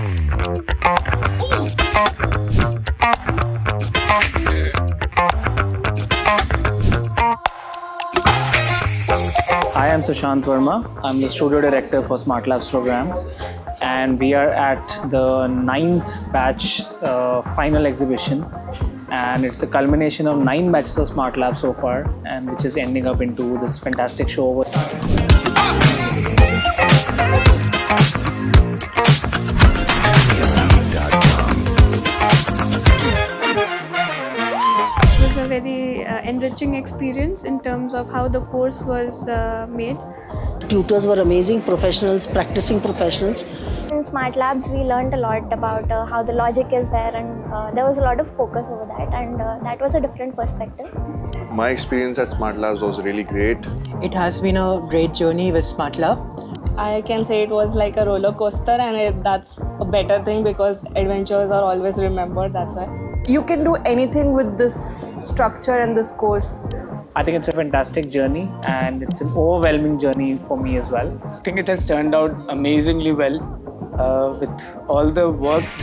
Hi, I'm 𝗙𝗓𝗏 𝗏. I'm the studio director for SmartLabs program, and we are at the 9th batch final exhibition, and it's a culmination of 9 batches of SmartLabs so far, and which is ending up into this fantastic show. Very enriching experience in terms of how the course was made. Tutors were amazing professionals, practicing professionals. In SmartLabs, we learned a lot about how the logic is there, and there was a lot of focus over that, and that was a different perspective. My experience at SmartLabs was really great. It has been a great journey with SmartLab. I can say it was like a roller coaster, and that's a better thing because adventures are always remembered, that's why. You can do anything with this structure and this course. I think it's a fantastic journey, and it's an overwhelming journey for me as well. I think it has turned out amazingly well with all the works.